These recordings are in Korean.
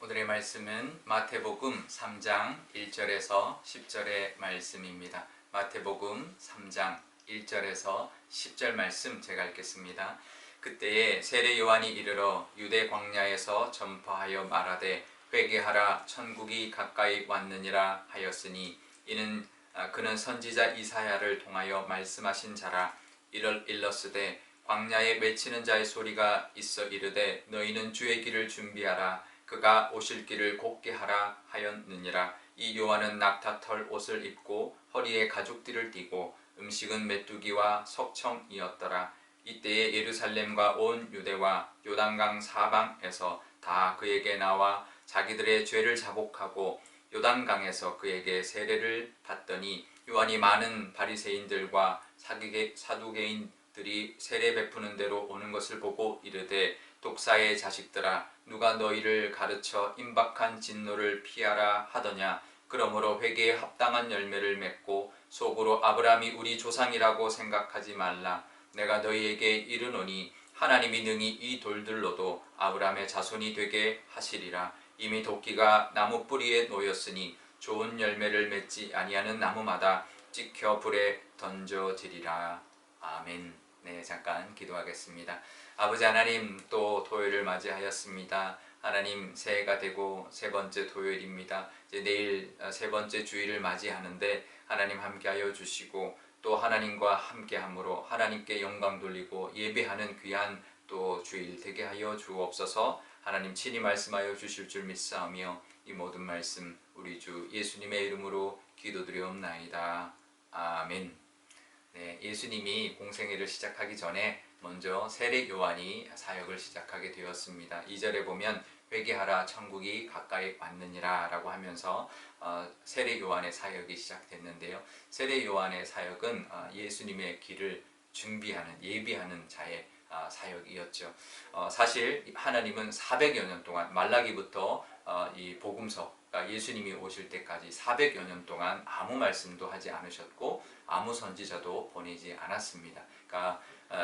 오늘의 말씀은 마태복음 3장 1절에서 10절의 말씀입니다. 마태복음 3장 1절에서 10절 말씀 제가 읽겠습니다. 그때에 세례 요한이 이르러 유대 광야에서 전파하여 말하되 회개하라 천국이 가까이 왔느니라 하였으니 이는 그는 선지자 이사야를 통하여 말씀하신 자라. 일렀으되 광야에 외치는 자의 소리가 있어 이르되 너희는 주의 길을 준비하라 그가 오실 길을 곧게 하라 하였느니라. 이 요한은 낙타털 옷을 입고 허리에 가죽띠를 띠고 음식은 메뚜기와 석청이었더라. 이때에 예루살렘과 온 유대와 요단강 사방에서 다 그에게 나와 자기들의 죄를 자복하고 요단강에서 그에게 세례를 받더니 요한이 많은 바리새인들과 사두개인들이 세례 베푸는 대로 오는 것을 보고 이르되 독사의 자식들아 누가 너희를 가르쳐 임박한 진노를 피하라 하더냐. 그러므로 회개에 합당한 열매를 맺고 속으로 아브라함이 우리 조상이라고 생각하지 말라. 내가 너희에게 이르노니 하나님이 능히 이 돌들로도 아브라함의 자손이 되게 하시리라. 이미 도끼가 나무 뿌리에 놓였으니 좋은 열매를 맺지 아니하는 나무마다 찍혀 불에 던져지리라. 아멘. 네, 잠깐 기도하겠습니다. 아버지 하나님, 또 토요일을 맞이하였습니다. 하나님, 새해가 되고 세 번째 토요일입니다. 이제 내일 세 번째 주일을 맞이하는데 하나님 함께하여 주시고 또 하나님과 함께함으로 하나님께 영광 돌리고 예배하는 귀한 또 주일 되게 하여 주옵소서. 하나님 친히 말씀하여 주실 줄 믿사오며 이 모든 말씀 우리 주 예수님의 이름으로 기도드리옵나이다. 아멘. 네, 예수님이 공생애를 시작하기 전에 먼저 세례 요한이 사역을 시작하게 되었습니다. 2절에 보면 회개하라 천국이 가까이 왔느니라 라고 하면서 세례 요한의 사역이 시작됐는데요. 세례 요한의 사역은 예수님의 길을 준비하는 예비하는 자의 사역이었죠. 사실 하나님은 400여 년 동안 말라기부터 이 복음서 예수님이 오실 때까지 400여 년 동안 아무 말씀도 하지 않으셨고 아무 선지자도 보내지 않았습니다. 그러니까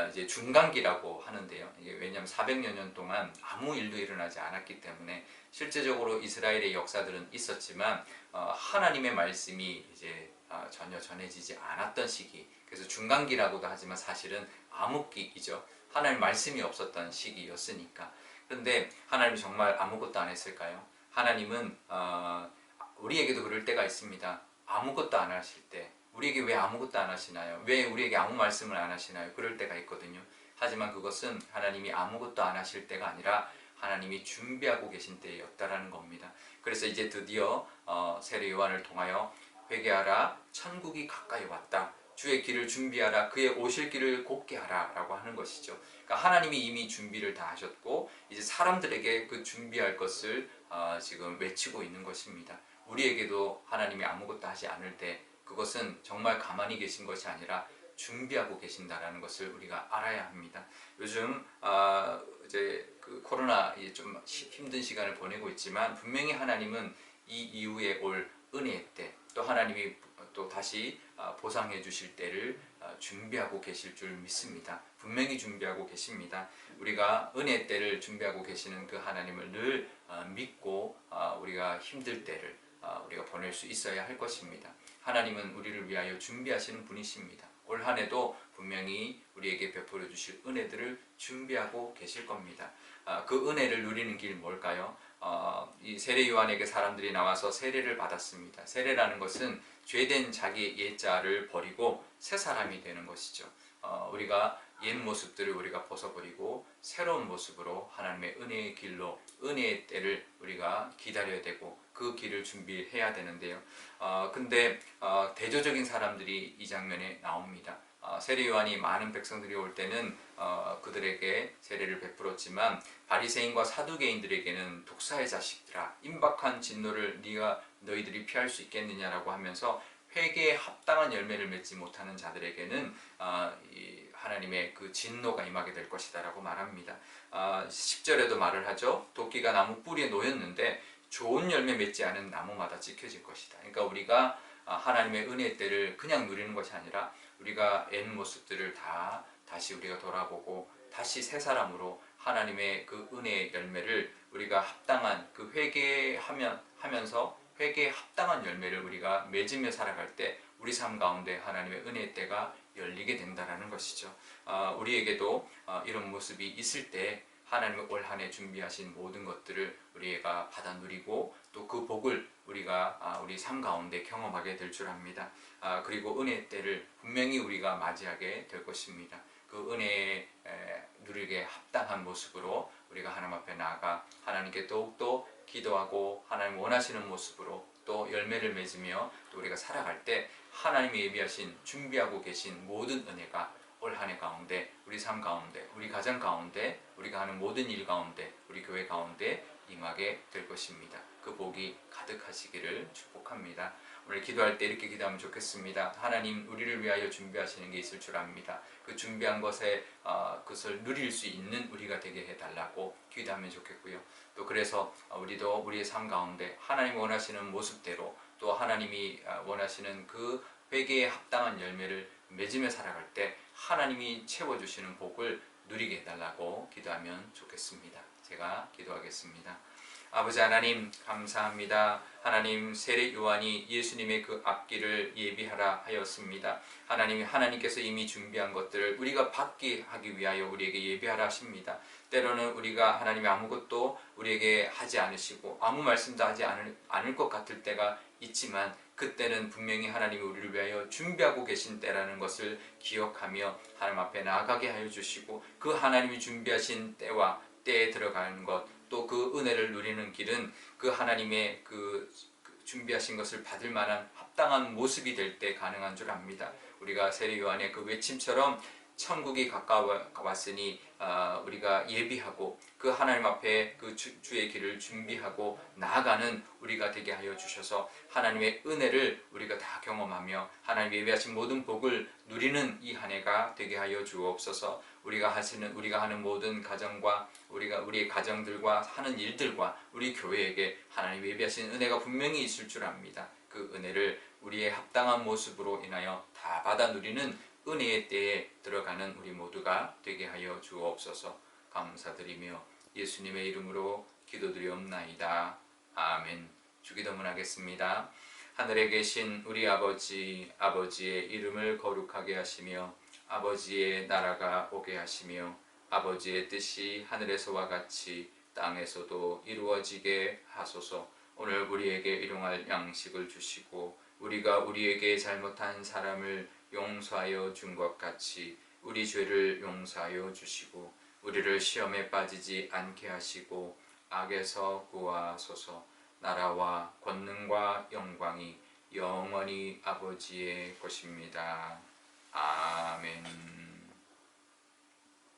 이제 중간기라고 하는데요. 이게 왜냐하면 400여 년 동안 아무 일도 일어나지 않았기 때문에 실제적으로 이스라엘의 역사들은 있었지만 하나님의 말씀이 이제 전혀 전해지지 않았던 시기. 그래서 중간기라고도 하지만 사실은 암흑기이죠. 하나님 말씀이 없었던 시기였으니까. 그런데 하나님이 정말 아무것도 안 했을까요? 하나님은 우리에게도 그럴 때가 있습니다. 아무것도 안 하실 때 우리에게 왜 아무것도 안 하시나요? 왜 우리에게 아무 말씀을 안 하시나요? 그럴 때가 있거든요. 하지만 그것은 하나님이 아무것도 안 하실 때가 아니라 하나님이 준비하고 계신 때였다라는 겁니다. 그래서 이제 드디어 세례 요한을 통하여 회개하라 천국이 가까이 왔다. 주의 길을 준비하라 그의 오실 길을 곧게 하라 라고 하는 것이죠. 그러니까 하나님이 이미 준비를 다 하셨고 이제 사람들에게 그 준비할 것을 지금 외치고 있는 것입니다. 우리에게도 하나님이 아무것도 하지 않을 때 그것은 정말 가만히 계신 것이 아니라 준비하고 계신다라는 것을 우리가 알아야 합니다. 요즘 이제 그 코로나 좀 힘든 시간을 보내고 있지만 분명히 하나님은 이 이후에 올 은혜의 때 또 하나님이 또 다시 보상해 주실 때를 준비하고 계실 줄 믿습니다. 분명히 준비하고 계십니다. 우리가 은혜의 때를 준비하고 계시는 그 하나님을 늘 믿고 우리가 힘들 때를 우리가 보낼 수 있어야 할 것입니다. 하나님은 우리를 위하여 준비하시는 분이십니다. 올 한 해도 분명히 우리에게 베풀어 주실 은혜들을 준비하고 계실 겁니다. 그 은혜를 누리는 길 뭘까요? 이 세례 요한에게 사람들이 나와서 세례를 받았습니다. 세례라는 것은 죄된 자기 옛자를 버리고 새 사람이 되는 것이죠. 우리가 옛 모습들을 우리가 벗어버리고 새로운 모습으로 하나님의 은혜의 길로 은혜의 때를 우리가 기다려야 되고 그 길을 준비해야 되는데요. 근데 대조적인 사람들이 이 장면에 나옵니다. 세례 요한이 많은 백성들이 올 때는 그들에게 세례를 베풀었지만 바리새인과 사두개인들에게는 독사의 자식들아 임박한 진노를 너희들이 피할 수 있겠느냐라고 하면서 회개에 합당한 열매를 맺지 못하는 자들에게는 하나님의 그 진노가 임하게 될 것이다 라고 말합니다. 10절에도 말을 하죠. 도끼가 나무 뿌리에 놓였는데 좋은 열매 맺지 않은 나무마다 찍혀질 것이다. 그러니까 우리가 하나님의 은혜의 때를 그냥 누리는 것이 아니라 우리가 옛 모습들을 다시 우리가 돌아보고 다시 새 사람으로 하나님의 그 은혜의 열매를 우리가 합당한 그 하면서 회개에 합당한 열매를 우리가 맺으며 살아갈 때 우리 삶 가운데 하나님의 은혜의 때가 열리게 된다는 것이죠. 우리에게도 이런 모습이 있을 때 하나님의 올 한 해 준비하신 모든 것들을 우리가 받아 누리고 또 그 복을 우리가 우리 삶 가운데 경험하게 될 줄 압니다. 그리고 은혜의 때를 분명히 우리가 맞이하게 될 것입니다. 그 은혜에 누리게 합당한 모습으로 우리가 하나님 앞에 나아가 하나님께 더욱더 기도하고 하나님 원하시는 모습으로 또 열매를 맺으며 또 우리가 살아갈 때 하나님이 예비하신 준비하고 계신 모든 은혜가 올 한 해 가운데 우리 삶 가운데 우리 가정 가운데 우리가 하는 모든 일 가운데 우리 교회 가운데 임하게 될 것입니다. 그 복이 가득하시기를 축복합니다. 오늘 기도할 때 이렇게 기도하면 좋겠습니다. 하나님, 우리를 위하여 준비하시는 게 있을 줄 압니다. 그 준비한 것에 그것을 누릴 수 있는 우리가 되게 해달라고 기도하면 좋겠고요. 또 그래서 우리도 우리의 삶 가운데 하나님이 원하시는 모습대로 또 하나님이 원하시는 그 회개에 합당한 열매를 맺으며 살아갈 때 하나님이 채워주시는 복을 누리게 해달라고 기도하면 좋겠습니다. 제가 기도하겠습니다. 아버지 하나님, 감사합니다. 하나님, 세례 요한이 예수님의 그 앞길을 예비하라 하였습니다. 하나님께서 이미 준비한 것들을 우리가 받게 하기 위하여 우리에게 예비하라 하십니다. 때로는 우리가 하나님이 아무것도 우리에게 하지 않으시고 아무 말씀도 하지 않을 것 같을 때가 있지만 그때는 분명히 하나님이 우리를 위하여 준비하고 계신 때라는 것을 기억하며 하나님 앞에 나아가게 하여 주시고 그 하나님이 준비하신 때와 때에 들어가는 것 또 그 은혜를 누리는 길은 그 하나님의 그 준비하신 것을 받을 만한 합당한 모습이 될 때 가능한 줄 압니다. 우리가 세례 요한의 그 외침처럼 천국이 가까웠으니 우리가 예비하고 그 하나님 앞에 그 주의 길을 준비하고 나아가는 우리가 되게 하여 주셔서 하나님의 은혜를 우리가 다 경험하며 하나님 예비하신 모든 복을 누리는 이 한 해가 되게 하여 주옵소서. 우리가 하는 모든 가정과 우리의 가정들과 하는 일들과 우리 교회에게 하나님 예비하신 은혜가 분명히 있을 줄 압니다. 그 은혜를 우리의 합당한 모습으로 인하여 다 받아 누리는 은혜의 때에 들어가는 우리 모두가 되게 하여 주옵소서. 감사드리며 예수님의 이름으로 기도드리옵나이다. 아멘. 주기도문 하겠습니다. 하늘에 계신 우리 아버지, 아버지의 이름을 거룩하게 하시며 아버지의 나라가 오게 하시며 아버지의 뜻이 하늘에서와 같이 땅에서도 이루어지게 하소서. 오늘 우리에게 일용할 양식을 주시고 우리가 우리에게 잘못한 사람을 용서하여 준 것 같이 우리 죄를 용서하여 주시고 우리를 시험에 빠지지 않게 하시고 악에서 구하소서. 나라와 권능과 영광이 영원히 아버지의 것입니다. 아멘.